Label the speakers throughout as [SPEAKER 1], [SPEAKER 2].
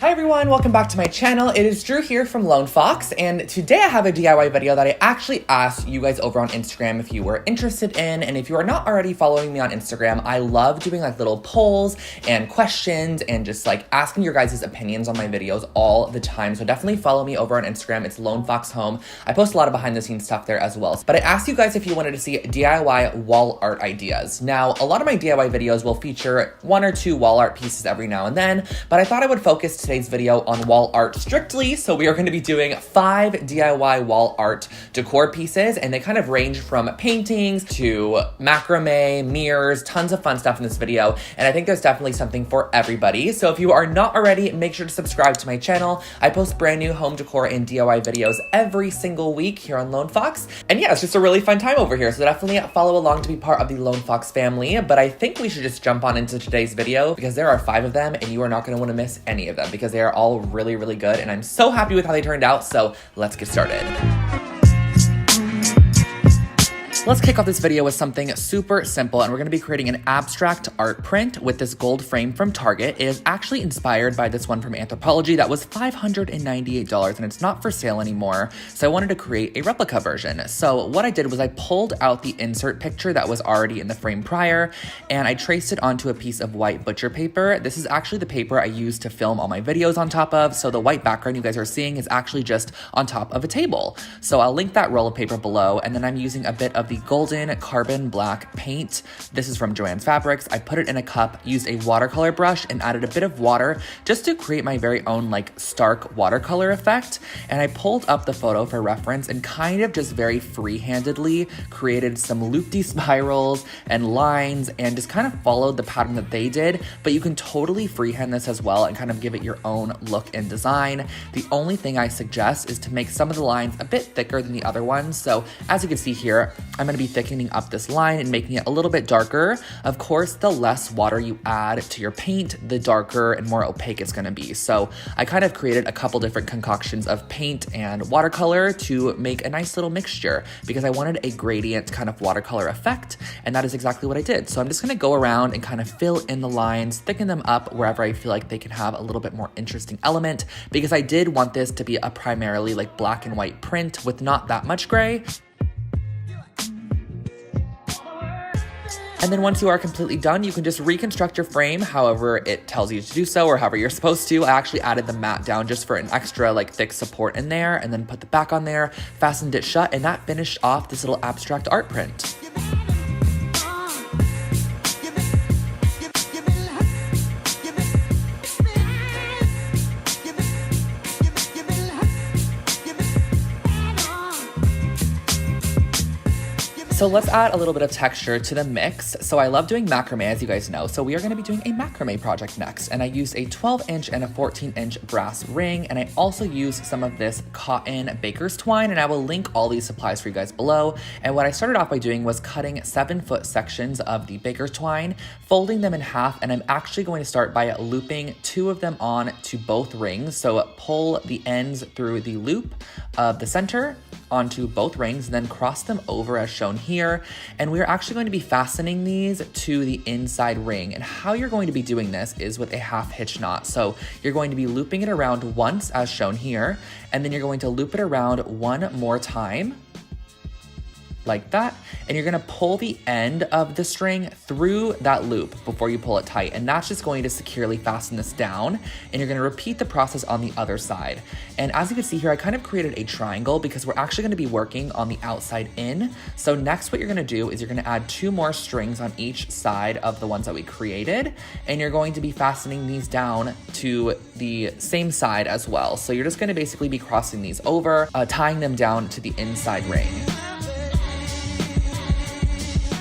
[SPEAKER 1] Hi everyone, welcome back to my channel. It is Drew here from Lone Fox, and today I have a DIY video that I actually asked you guys over on Instagram if you were interested in, and if you are not already following me on Instagram, I love doing like little polls and questions and just like asking your guys' opinions on my videos all the time, so definitely follow me over on Instagram. It's Lone Fox Home. I post a lot of behind the scenes stuff there as well, but I asked you guys if you wanted to see DIY wall art ideas. Now, a lot of my DIY videos will feature 1 or 2 wall art pieces every now and then, but I thought I would focus today's video on wall art strictly, so we are going to be doing 5 DIY wall art decor pieces, and they kind of range from paintings to macrame, mirrors, tons of fun stuff in this video, and I think there's definitely something for everybody. So if you are not already, make sure to subscribe to my channel. I post brand new home decor and DIY videos every single week here on Lone Fox, and yeah, it's just a really fun time over here, so definitely follow along to be part of the Lone Fox family. But I think we should just jump on into today's video because there are 5 of them, and you are not going to want to miss any of them because they are all really, really good, and I'm so happy with how they turned out, so let's get started. Let's kick off this video with something super simple, and we're going to be creating an abstract art print with this gold frame from Target. It is actually inspired by this one from Anthropologie that was $598, and it's not for sale anymore, so I wanted to create a replica version. So what I did was I pulled out the insert picture that was already in the frame prior, and I traced it onto a piece of white butcher paper. This is actually the paper I use to film all my videos on top of, so the white background you guys are seeing is actually just on top of a table. So I'll link that roll of paper below, and then I'm using a bit of the golden carbon black paint. This is from Joann's Fabrics. I put it in a cup, used a watercolor brush, and added a bit of water just to create my very own like stark watercolor effect. And I pulled up the photo for reference and kind of just very free-handedly created some loop-de spirals and lines and just kind of followed the pattern that they did. But you can totally freehand this as well and kind of give it your own look and design. The only thing I suggest is to make some of the lines a bit thicker than the other ones. So as you can see here, I'm going to be thickening up this line and making it a little bit darker. Of course, the less water you add to your paint, the darker and more opaque it's going to be. So I kind of created a couple different concoctions of paint and watercolor to make a nice little mixture because I wanted a gradient kind of watercolor effect, and that is exactly what I did. So I'm just going to go around and kind of fill in the lines, thicken them up wherever I feel like they can have a little bit more interesting element, because I did want this to be a primarily like black and white print with not that much gray. And then once you are completely done, you can just reconstruct your frame however it tells you to do so, or however you're supposed to. I actually added the mat down just for an extra like thick support in there, and then put the back on there, fastened it shut, and that finished off this little abstract art print. So let's add a little bit of texture to the mix. So I love doing macrame, as you guys know. So we are going to be doing a macrame project next. And I used a 12-inch and a 14-inch brass ring. And I also used some of this cotton baker's twine. And I will link all these supplies for you guys below. And what I started off by doing was cutting 7-foot sections of the baker's twine, folding them in half. And I'm actually going to start by looping 2 of them on to both rings. So pull the ends through the loop of the center onto both rings, and then cross them over as shown here. And we're actually going to be fastening these to the inside ring. And how you're going to be doing this is with a half hitch knot. So you're going to be looping it around once as shown here, and then you're going to loop it around one more time, like that, and you're gonna pull the end of the string through that loop before you pull it tight, and that's just going to securely fasten this down. And you're gonna repeat the process on the other side. And as you can see here, I kind of created a triangle because we're actually gonna be working on the outside in. So next what you're gonna do is you're gonna add 2 more strings on each side of the ones that we created, and you're going to be fastening these down to the same side as well. So you're just gonna basically be crossing these over, tying them down to the inside ring.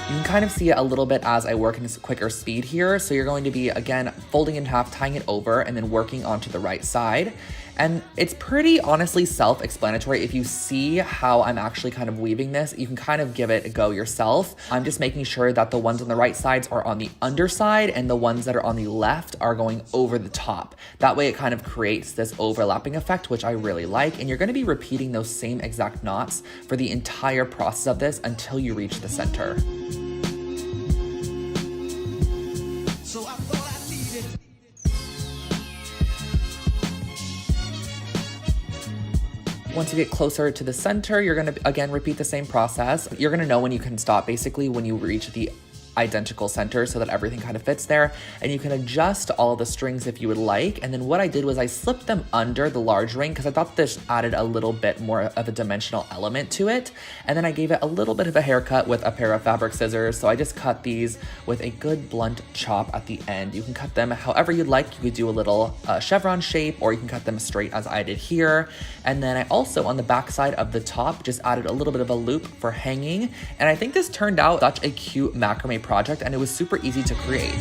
[SPEAKER 1] You can kind of see it a little bit as I work in this quicker speed here. So you're going to be, again, folding in half, tying it over, and then working onto the right side. And it's pretty honestly self-explanatory. If you see how I'm actually kind of weaving this, you can kind of give it a go yourself. I'm just making sure that the ones on the right sides are on the underside and the ones that are on the left are going over the top. That way it kind of creates this overlapping effect, which I really like. And you're gonna be repeating those same exact knots for the entire process of this until you reach the center. Once you get closer to the center, you're gonna, again, repeat the same process. You're gonna know when you can stop, basically, when you reach the identical center so that everything kind of fits there. And you can adjust all the strings if you would like. And then what I did was I slipped them under the large ring because I thought this added a little bit more of a dimensional element to it. And then I gave it a little bit of a haircut with a pair of fabric scissors. So I just cut these with a good blunt chop at the end. You can cut them however you'd like. You could do a little chevron shape, or you can cut them straight as I did here. And then I also, on the back side of the top, just added a little bit of a loop for hanging. And I think this turned out such a cute macrame project, and it was super easy to create.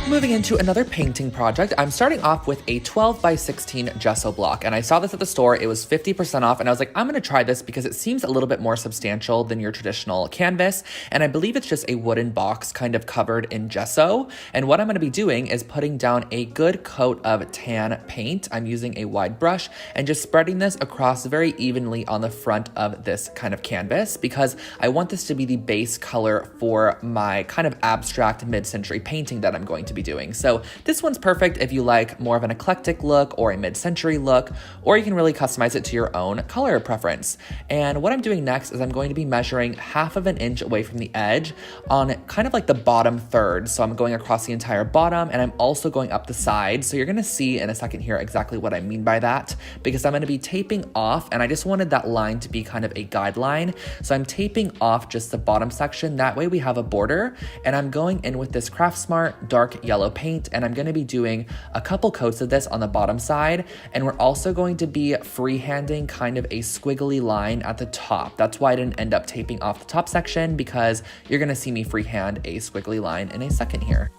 [SPEAKER 1] Moving into another painting project, I'm starting off with a 12 by 16 gesso block, and I saw this at the store. It was 50% off, and I was like, I'm gonna try this because it seems a little bit more substantial than your traditional canvas, and I believe it's just a wooden box kind of covered in gesso. And what I'm gonna be doing is putting down a good coat of tan paint. I'm using a wide brush and just spreading this across very evenly on the front of this kind of canvas, because I want this to be the base color for my kind of abstract mid-century painting that I'm going to be doing. So this one's perfect if you like more of an eclectic look or a mid-century look, or you can really customize it to your own color preference. And what I'm doing next is I'm going to be measuring 1/2 inch away from the edge on kind of like the bottom third. So I'm going across the entire bottom, and I'm also going up the side. So you're gonna see in a second here exactly what I mean by that, because I'm gonna be taping off, and I just wanted that line to be kind of a guideline. So I'm taping off just the bottom section. That way we have a border, and I'm going in with this Craft Smart dark yellow paint, and I'm gonna be doing a couple coats of this on the bottom side, and we're also going to be freehanding kind of a squiggly line at the top. That's why I didn't end up taping off the top section, because you're gonna see me freehand a squiggly line in a second here.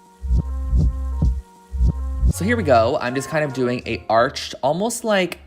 [SPEAKER 1] So here we go. I'm just kind of doing a arched, almost like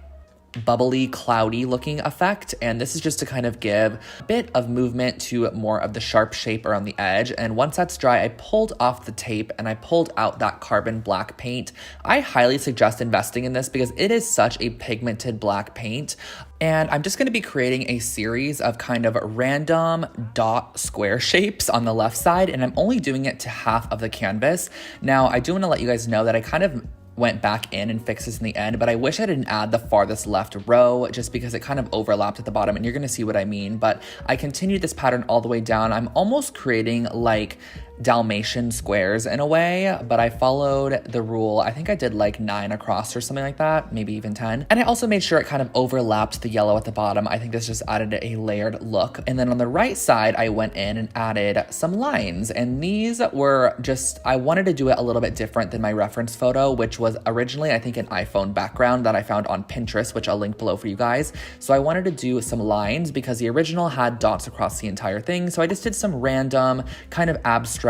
[SPEAKER 1] bubbly, cloudy looking effect, and this is just to kind of give a bit of movement to more of the sharp shape around the edge. And once that's dry, I pulled off the tape and I pulled out that carbon black paint. I highly suggest investing in this because it is such a pigmented black paint. And I'm just going to be creating a series of kind of random dot square shapes on the left side, and I'm only doing it to 1/2 of the canvas. Now, I do want to let you guys know that I kind of went back in and fixed this in the end, but I wish I didn't add the farthest left row just because it kind of overlapped at the bottom, and you're gonna see what I mean. But I continued this pattern all the way down. I'm almost creating like Dalmatian squares in a way, but I followed the rule. I think I did like 9 across or something like that, maybe even 10. And I also made sure it kind of overlapped the yellow at the bottom. I think this just added a layered look. And then on the right side, I went in and added some lines. And these were just, I wanted to do it a little bit different than my reference photo, which was originally, I think, an iPhone background that I found on Pinterest, which I'll link below for you guys. So I wanted to do some lines because the original had dots across the entire thing. So I just did some random kind of abstract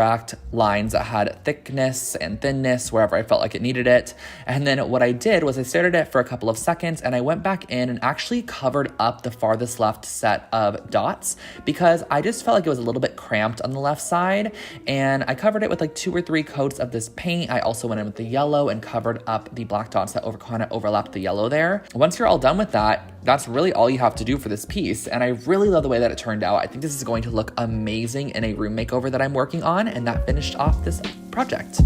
[SPEAKER 1] lines that had thickness and thinness wherever I felt like it needed it. And then what I did was I stared at it for a couple of seconds, and I went back in and actually covered up the farthest left set of dots because I just felt like it was a little bit cramped on the left side. And I covered it with like 2 or 3 coats of this paint. I also went in with the yellow and covered up the black dots that kind of overlapped the yellow there. Once you're all done with that, that's really all you have to do for this piece. And I really love the way that it turned out. I think this is going to look amazing in a room makeover that I'm working on, and that finished off this project.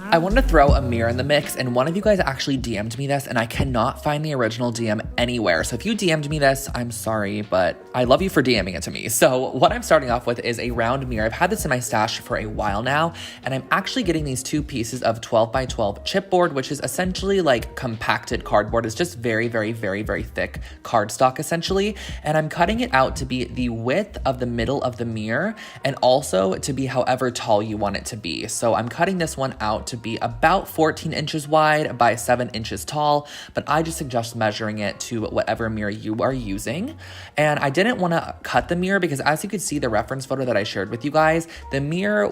[SPEAKER 1] I wanted to throw a mirror in the mix, and one of you guys actually DM'd me this, and I cannot find the original DM anywhere. So if you DM'd me this, I'm sorry, but I love you for DMing it to me. So what I'm starting off with is a round mirror. I've had this in my stash for a while now, and I'm actually getting these 2 pieces of 12 by 12 chipboard, which is essentially like compacted cardboard. It's just very, very, very, very thick cardstock essentially. And I'm cutting it out to be the width of the middle of the mirror, and also to be however tall you want it to be. So I'm cutting this one out to be about 14 inches wide by 7 inches tall, but I just suggest measuring it to whatever mirror you are using. And I didn't want to cut the mirror because, as you could see the reference photo that I shared with you guys, the mirror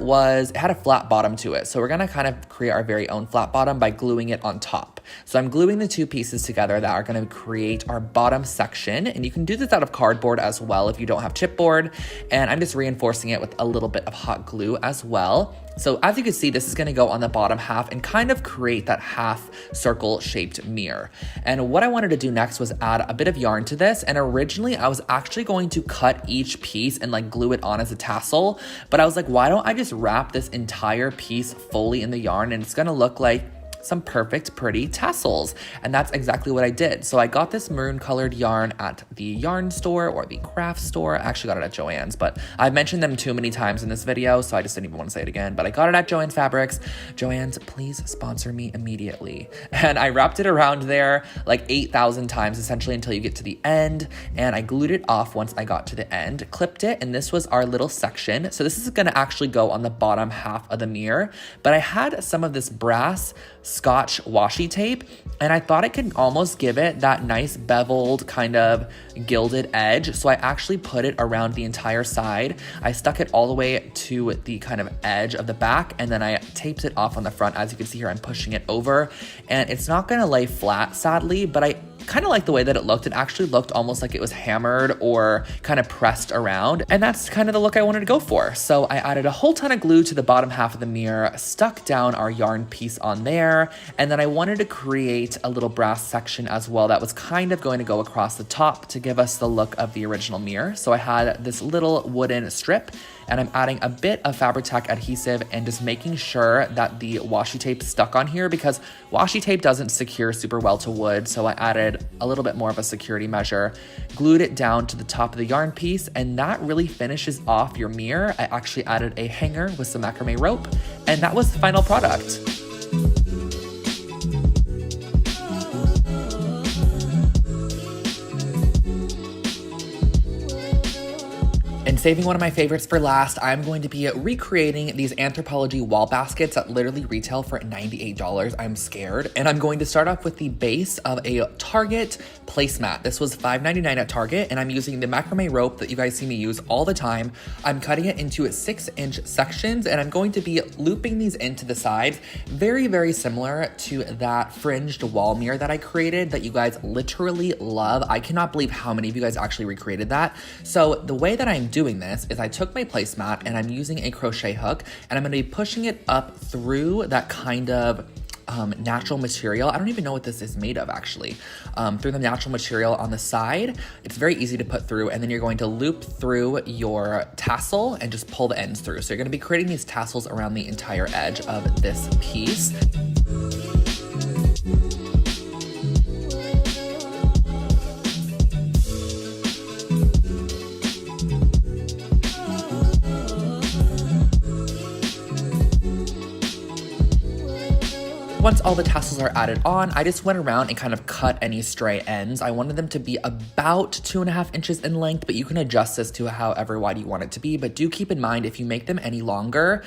[SPEAKER 1] had a flat bottom to it. So we're gonna kind of create our very own flat bottom by gluing it on top. So I'm gluing the two pieces together that are gonna create our bottom section. And you can do this out of cardboard as well if you don't have chipboard. And I'm just reinforcing it with a little bit of hot glue as well. So as you can see, this is gonna go on the bottom half and kind of create that half circle shaped mirror. And what I wanted to do next was add a bit of yarn to this. And originally I was actually going to cut each piece and like glue it on as a tassel. But I was like, why don't I just wrap this entire piece fully in the yarn, and it's gonna look like some perfect, pretty tassels. And that's exactly what I did. So I got this maroon colored yarn at the yarn store or the craft store. I actually got it at Joann's, but I've mentioned them too many times in this video, so I just didn't even want to say it again. But I got it at Joann's Fabrics. Joann's, please sponsor me immediately. And I wrapped it around there like 8,000 times, essentially, until you get to the end. And I glued it off once I got to the end, clipped it, and this was our little section. So this is gonna actually go on the bottom half of the mirror. But I had some of this brass Scotch washi tape, and I thought it could almost give it that nice beveled kind of gilded edge. So I actually put it around the entire side. I stuck it all the way to the kind of edge of the back, and then I taped it off on the front. As you can see here, I'm pushing it over, and it's not gonna lay flat, sadly, but I kind of like the way that it looked. It actually looked almost like it was hammered or kind of pressed around, and that's kind of the look I wanted to go for. So I added a whole ton of glue to the bottom half of the mirror, stuck down our yarn piece on there, and then I wanted to create a little brass section as well that was kind of going to go across the top to give us the look of the original mirror. So I had this little wooden strip, and I'm adding a bit of Fabri-Tac adhesive and just making sure that the washi tape stuck on here, because washi tape doesn't secure super well to wood. So I added a little bit more of a security measure, glued it down to the top of the yarn piece, and that really finishes off your mirror. I actually added a hanger with some macrame rope, and that was the final product. And saving one of my favorites for last, I'm going to be recreating these Anthropologie wall baskets that literally retail for $98. I'm scared. And I'm going to start off with the base of a Target placemat. This was $5.99 at Target, and I'm using the macrame rope that you guys see me use all the time. I'm cutting it into 6-inch sections, and I'm going to be looping these into the sides. Very, very similar to that fringed wall mirror that I created that you guys literally love. I cannot believe how many of you guys actually recreated that. So the way that I'm doing this is I took my placemat and I'm using a crochet hook, and I'm going to be pushing it up through that kind of natural material. I don't even know what this is made of, actually. Through the natural material on the side. It's very easy to put through, and then you're going to loop through your tassel and just pull the ends through. So you're going to be creating these tassels around the entire edge of this piece. Once all the tassels are added on, I just went around and kind of cut any stray ends. I wanted them to be about 2.5 inches in length, but you can adjust this to however wide you want it to be. But do keep in mind, if you make them any longer,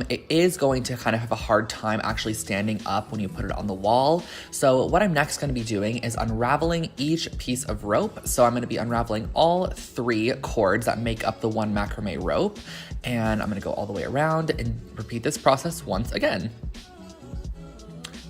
[SPEAKER 1] it is going to kind of have a hard time actually standing up when you put it on the wall. So what I'm next gonna be doing is unraveling each piece of rope. So I'm gonna be unraveling all 3 cords that make up the one macrame rope. And I'm gonna go all the way around and repeat this process once again.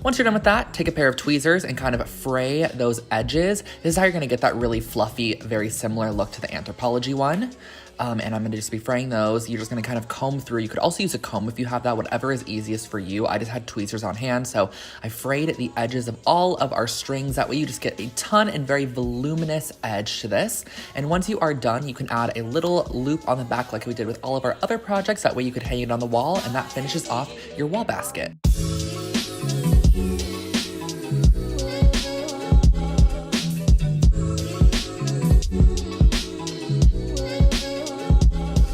[SPEAKER 1] Once you're done with that, take a pair of tweezers and kind of fray those edges. This is how you're gonna get that really fluffy, very similar look to the Anthropologie one. And I'm gonna just be fraying those. You're just gonna kind of comb through. You could also use a comb if you have that, whatever is easiest for you. I just had tweezers on hand, so I frayed the edges of all of our strings. That way you just get a ton and very voluminous edge to this. And once you are done, you can add a little loop on the back like we did with all of our other projects. That way you could hang it on the wall, and that finishes off your wall basket.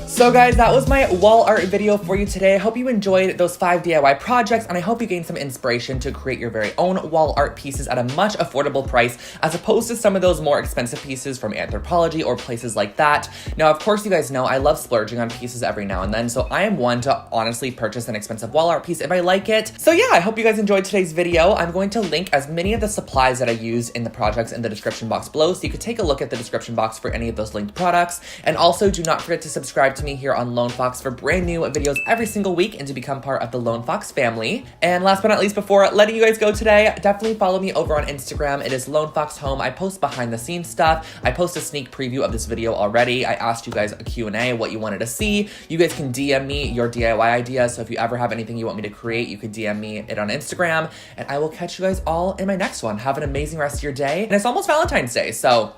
[SPEAKER 1] So guys, that was my wall art video for you today. I hope you enjoyed those 5 DIY projects, and I hope you gained some inspiration to create your very own wall art pieces at a much affordable price, as opposed to some of those more expensive pieces from Anthropologie or places like that. Now, of course, you guys know I love splurging on pieces every now and then, so I am one to honestly purchase an expensive wall art piece if I like it. So yeah, I hope you guys enjoyed today's video. I'm going to link as many of the supplies that I used in the projects in the description box below, so you could take a look at the description box for any of those linked products. And also, do not forget to subscribe to me me here on Lone Fox for brand new videos every single week and to become part of the Lone Fox family. And last but not least, before letting you guys go today, definitely follow me over on Instagram. It is Lone Fox Home. I post behind the scenes stuff. I post a sneak preview of this video already. I asked you guys a Q&A, what you wanted to see. You guys can DM me your DIY ideas. So if you ever have anything you want me to create, you could DM me it on Instagram, and I will catch you guys all in my next one. Have an amazing rest of your day. And it's almost Valentine's Day, so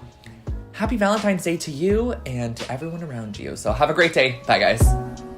[SPEAKER 1] happy Valentine's Day to you and to everyone around you. So have a great day. Bye, guys.